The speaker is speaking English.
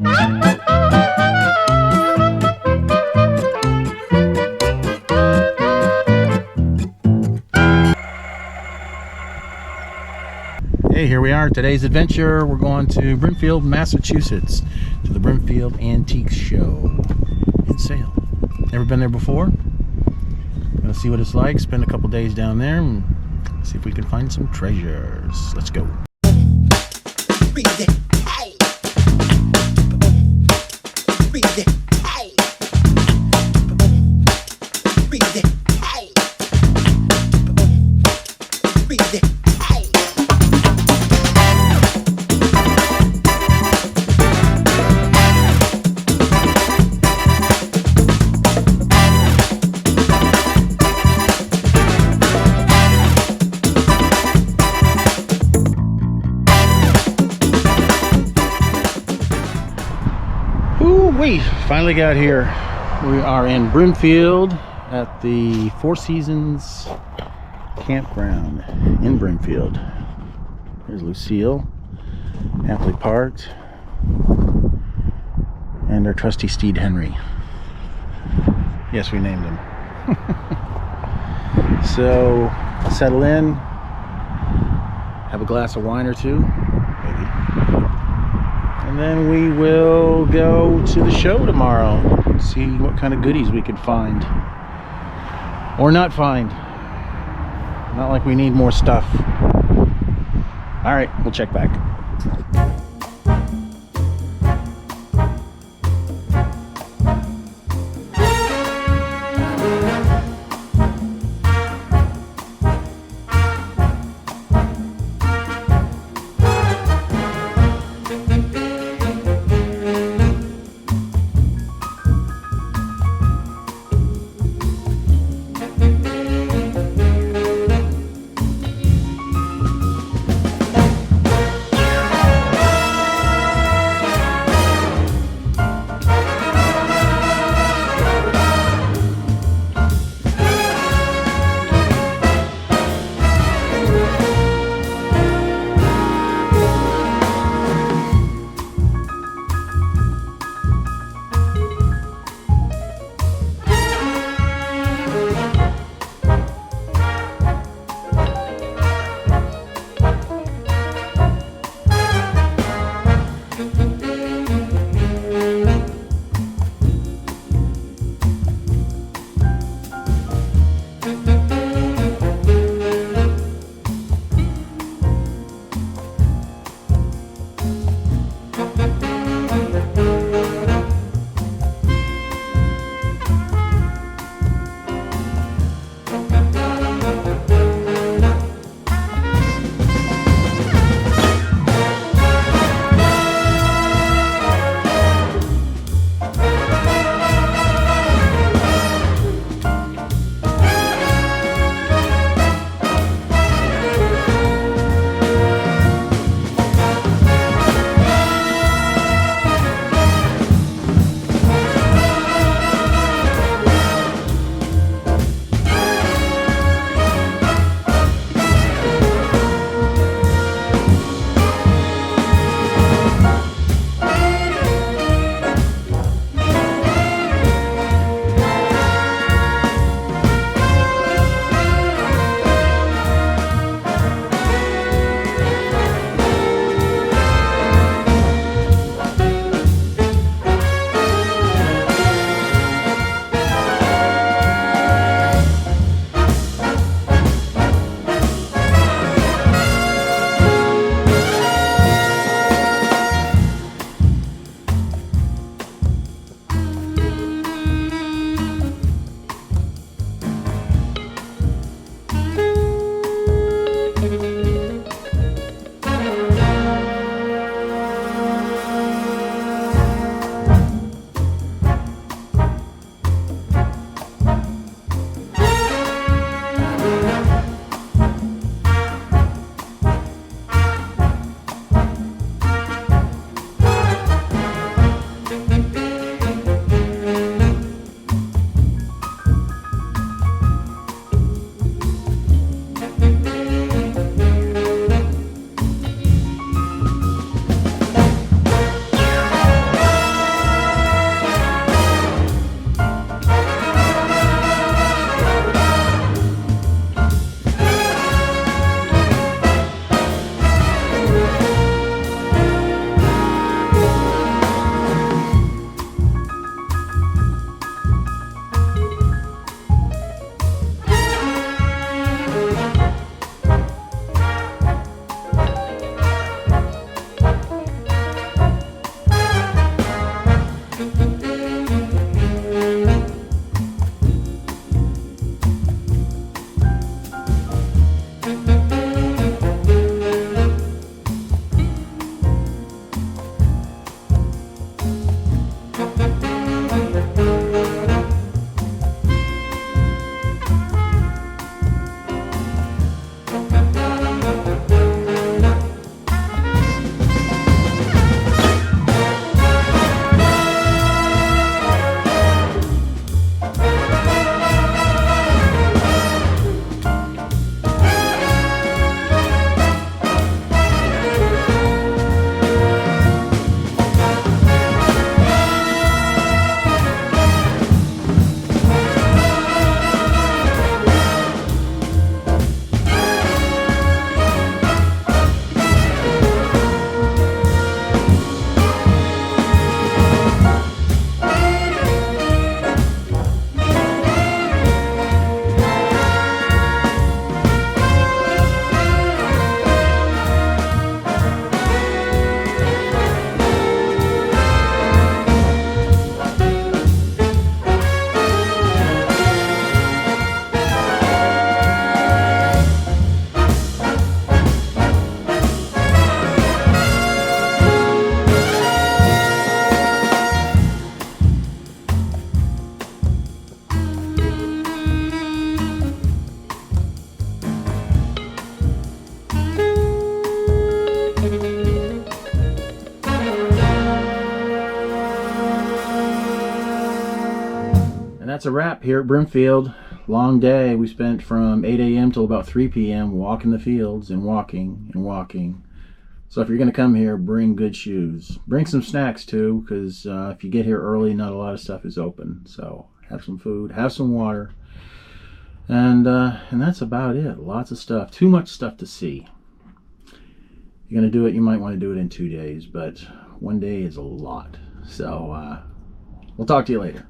Hey, here we are. Today's adventure, we're going to Brimfield, Massachusetts, to the Brimfield Antiques Show in Sale. Never been there before. Gonna see what it's like, spend a couple days down there, and see if we can find some treasures. Let's go. We finally got here. We are in Brimfield at the Four Seasons campground in Brimfield. Here's Lucille, happily parked, and our trusty steed Henry. Yes, we named him. So settle in, have a glass of wine or two, maybe. And then we will go to the show tomorrow, see what kind of goodies we can find. Or not find. Not like we need more stuff. Alright, we'll check back. that's a wrap here at Brimfield. Long day. We spent from 8 a.m. till about 3 p.m. walking the fields and walking and walking. So if you're going to come here, bring good shoes. Bring some snacks too, because if you get here early, not a lot of stuff is open. So have some food, have some water, and that's about it. Lots of stuff. Too much stuff to see. If you're going to do it, you might want to do it in 2 days, but 1 day is a lot. So we'll talk to you later.